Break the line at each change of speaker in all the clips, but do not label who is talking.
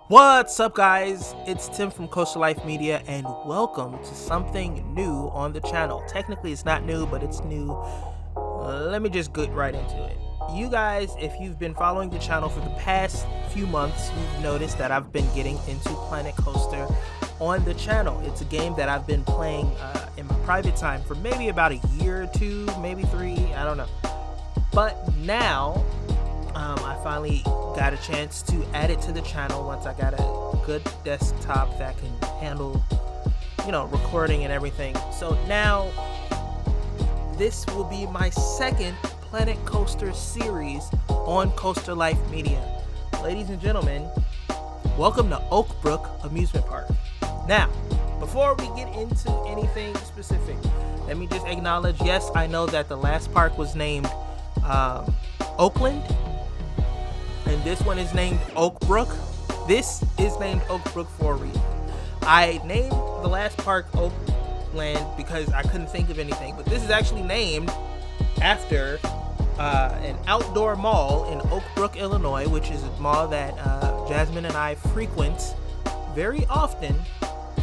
What's up, guys? It's Tim from Coastal Life Media, and welcome to something new on the channel. Technically, it's not new, but it's new. Let me just get right into it. You guys, if you've been following the channel for the past few months, you've noticed that I've been getting into Planet Coaster on the channel. It's a game that I've been playing in my private time for maybe about a year or two, maybe 3, I don't know. But now, I finally got a chance to add it to the channel once I got a good desktop that can handle, recording and everything. So now, this will be my second Planet Coaster series on Coaster Life Media. Ladies and gentlemen, welcome to Oakbrook Amusement Park. Now, before we get into anything specific, let me just acknowledge, yes, I know that the last park was named Oakland, and this one is named Oakbrook. This is named Oakbrook for a reason. I named the last park Oakland because I couldn't think of anything, but this is actually named after an outdoor mall in Oakbrook, Illinois, which is a mall that Jasmine and I frequent very often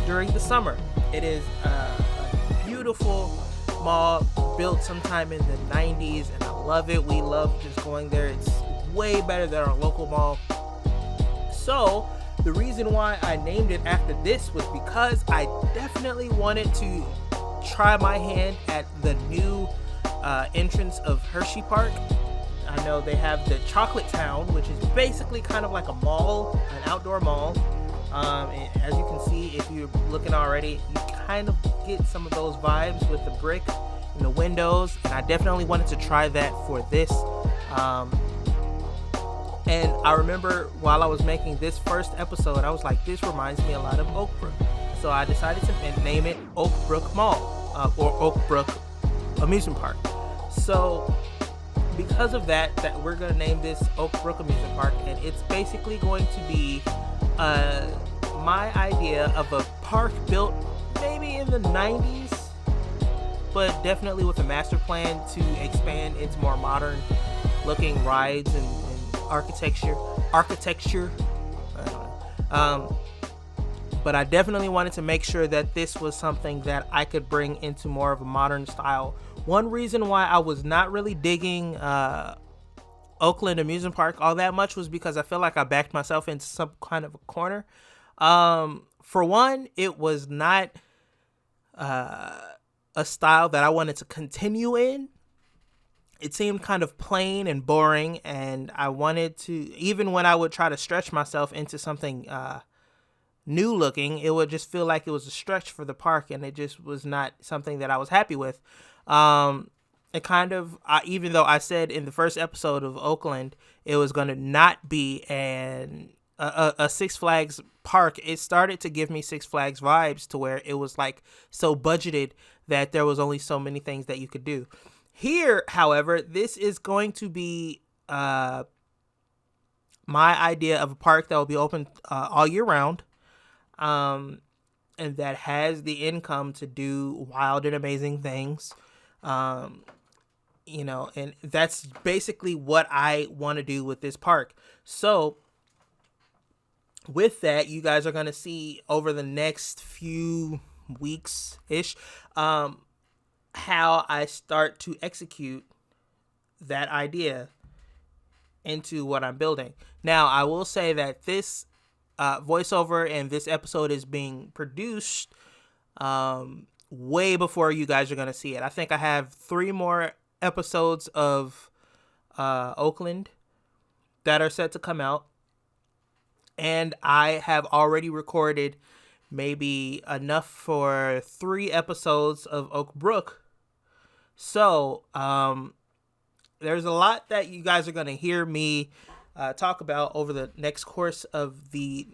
during the summer. It is a beautiful mall built sometime in the 90s, and I love it. We love just going there. It's way better than our local mall. So the reason why I named it after this was because I definitely wanted to try my hand at the new entrance of Hershey Park. I know they have the Chocolate Town, which is basically kind of like a mall, an outdoor mall. And as you can see, if you're looking already, you kind of get some of those vibes with the brick and the windows, and I definitely wanted to try that for this. And I remember while I was making this first episode, I was like, this reminds me a lot of Oakbrook. So I decided to name it Oakbrook Mall, or Oakbrook Amusement Park. So because of that we're going to name this Oakbrook Amusement Park, and it's basically going to be my idea of a park built maybe in the 90s, but definitely with a master plan to expand into more modern looking rides and architecture. I don't know. But I definitely wanted to make sure that this was something that I could bring into more of a modern style. One reason why I was not really digging Oakland Amusement Park all that much was because I feel like I backed myself into some kind of a corner. For one, it was not a style that I wanted to continue in. It seemed kind of plain and boring, and I wanted to, even when I would try to stretch myself into something new looking, it would just feel like it was a stretch for the park, and it just was not something that I was happy with. It kind of, even though I said in the first episode of Oakland, it was going to not be a Six Flags park, it started to give me Six Flags vibes, to where it was like so budgeted that there was only so many things that you could do. Here, however, this is going to be my idea of a park that will be open all year round, and that has the income to do wild and amazing things. And that's basically what I want to do with this park. So with that, you guys are going to see over the next few weeks-ish, how I start to execute that idea into what I'm building. Now, I will say that this voiceover and this episode is being produced way before you guys are going to see it. I think I have 3 more episodes of Oakland that are set to come out, and I have already recorded maybe enough for 3 episodes of Oakbrook. So there's a lot that you guys are going to hear me talk about over the course of the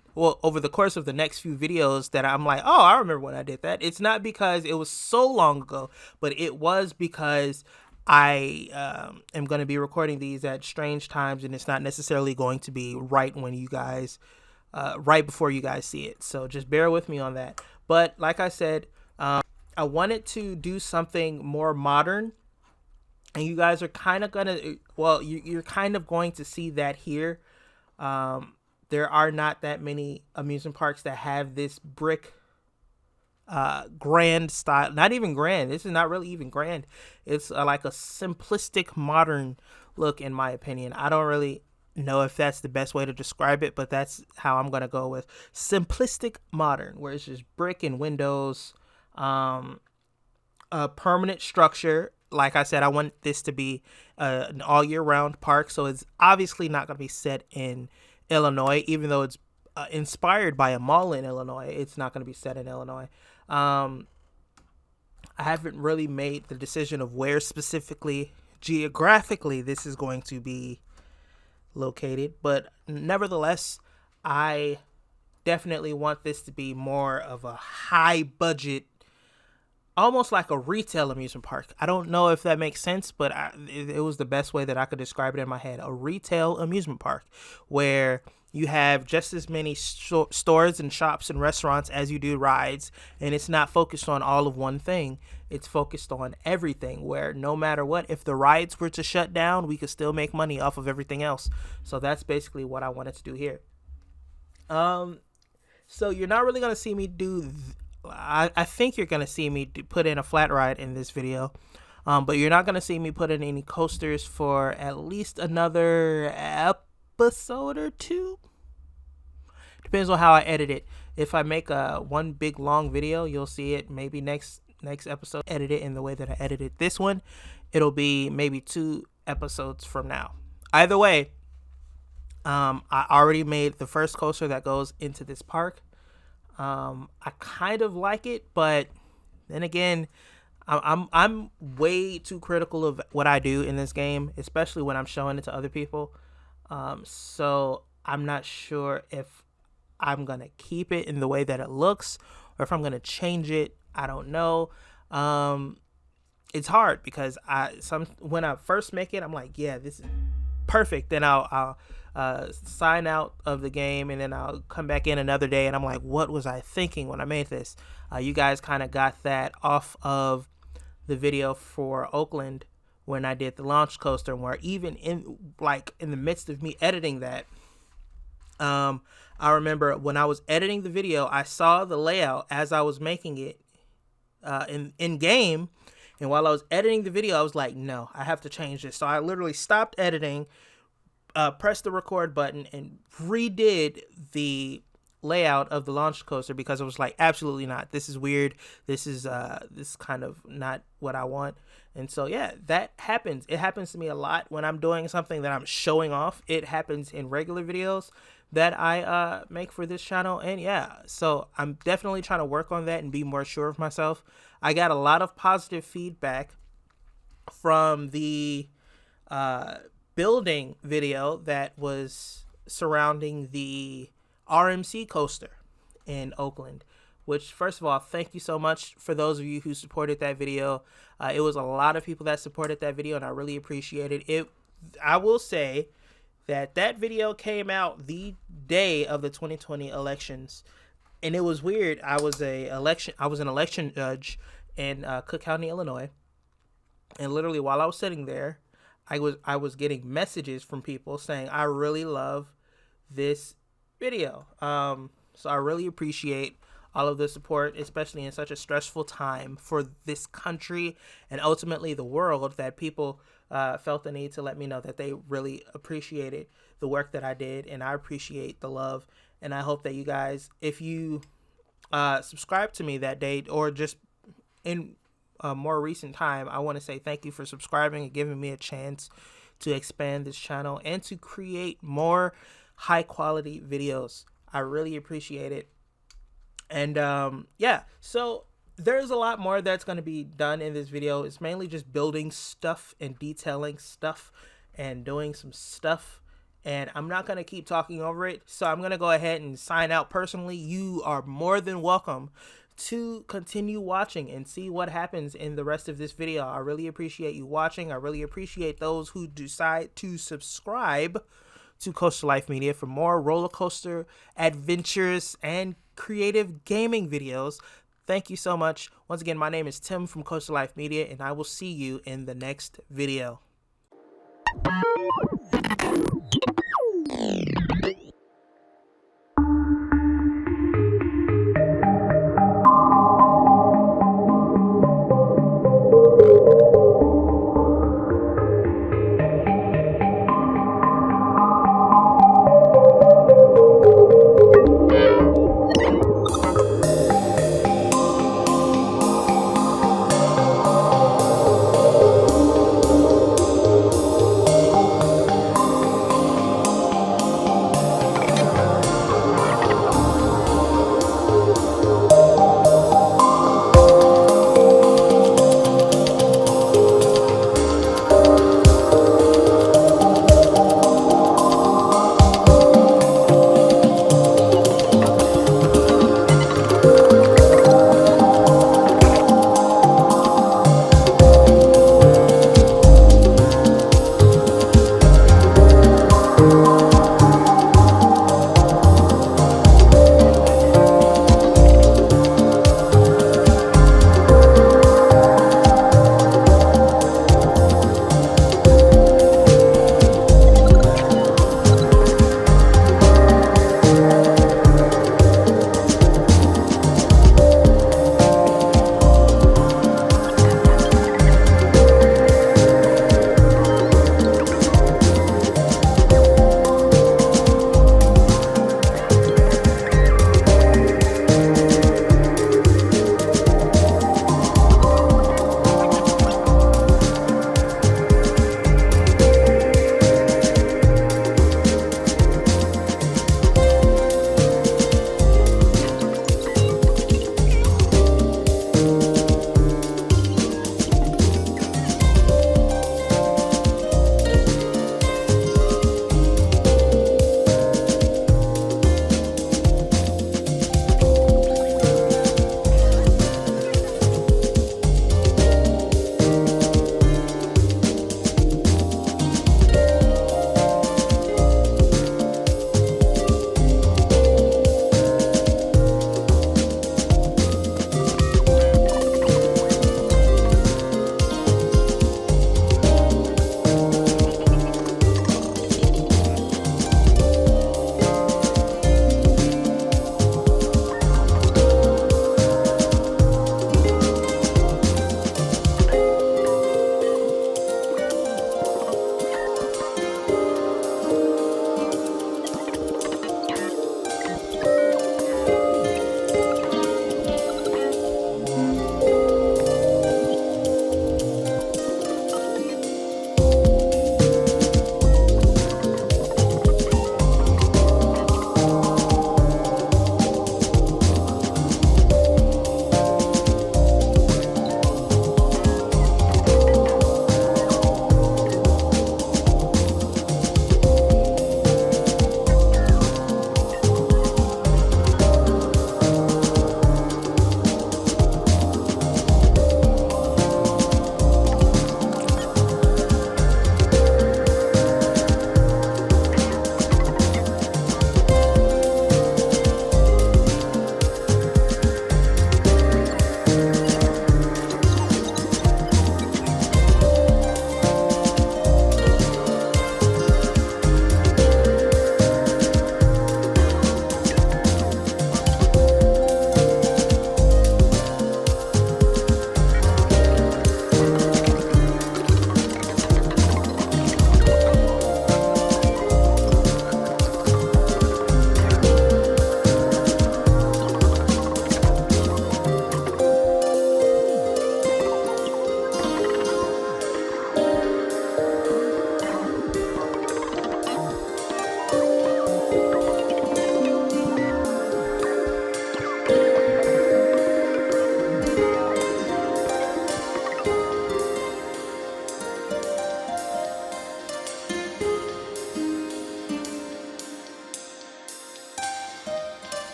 next few videos, that I'm like, oh, I remember when I did that. It's not because it was so long ago, but it was because I am going to be recording these at strange times, and it's not necessarily going to be right when you guys, right before you guys see it. So just bear with me on that. But like I said, I wanted to do something more modern, and you guys are kind of gonna, well, you're kind of going to see that here. There are not that many amusement parks that have this brick grand style. Not even grand. This is not really even grand. It's like a simplistic modern look, in my opinion. I don't really know if that's the best way to describe it, but that's how I'm gonna go with simplistic modern, where it's just brick and windows, a permanent structure. Like I said, I want this to be an all year round park, so it's obviously not gonna be set in Illinois, even though it's inspired by a mall in Illinois. It's not going to be set in Illinois. I haven't really made the decision of where specifically geographically this is going to be located, but nevertheless, I definitely want this to be more of a high budget, almost like a retail amusement park. I don't know if that makes sense, but it was the best way that I could describe it in my head. A retail amusement park where you have just as many stores and shops and restaurants as you do rides, and it's not focused on all of one thing. It's focused on everything, where no matter what, if the rides were to shut down, we could still make money off of everything else. So that's basically what I wanted to do here. So you're not really going to see me do I think you're going to see me put in a flat ride in this video, but you're not going to see me put in any coasters for at least another episode or two. Depends on how I edit it. If I make one big long video, you'll see it maybe next episode. Edit it in the way that I edited this one. It'll be maybe 2 episodes from now. Either way, I already made the first coaster that goes into this park. I kind of like it, but then again, I'm way too critical of what I do in this game, especially when I'm showing it to other people. So I'm not sure if I'm gonna keep it in the way that it looks, or if I'm gonna change it. I don't know. It's hard because when I first make it, I'm like, yeah, this is perfect. Then I'll sign out of the game, and then I'll come back in another day, and I'm like, what was I thinking when I made this? You guys kind of got that off of the video for Oakland when I did the launch coaster, where even in the midst of me editing that, I remember when I was editing the video, I saw the layout as I was making it in game, and while I was editing the video, I was like, no, I have to change this. So I literally stopped editing, pressed the record button, and redid the layout of the launch coaster, because I was like, absolutely not. This is weird. This is kind of not what I want. And so yeah, that happens. It happens to me a lot when I'm doing something that I'm showing off. It happens in regular videos that I make for this channel. And yeah, so I'm definitely trying to work on that and be more sure of myself. I got a lot of positive feedback from the building video that was surrounding the RMC coaster in Oakland, which, first of all, thank you so much for those of you who supported that video. It was a lot of people that supported that video, and I really appreciated it. I will say that video came out the day of the 2020 elections, and it was weird. I was an election judge in Cook County, Illinois, and literally while I was sitting there, I was getting messages from people saying, I really love this video. So I really appreciate all of the support, especially in such a stressful time for this country and ultimately the world, that people felt the need to let me know that they really appreciated the work that I did, and I appreciate the love. And I hope that you guys, if you subscribe to me that day, or just in a more recent time, I want to say thank you for subscribing and giving me a chance to expand this channel and to create more high quality videos. I really appreciate it. And yeah, so there's a lot more that's going to be done in this video. It's mainly just building stuff and detailing stuff and doing some stuff, and I'm not going to keep talking over it, so I'm going to go ahead and sign out personally. You are more than welcome to continue watching and see what happens in the rest of this video. I really appreciate you watching. I really appreciate those who decide to subscribe to Coaster Life Media for more roller coaster adventures and creative gaming videos. Thank you so much. Once again, my name is Tim from Coaster Life Media, and I will see you in the next video.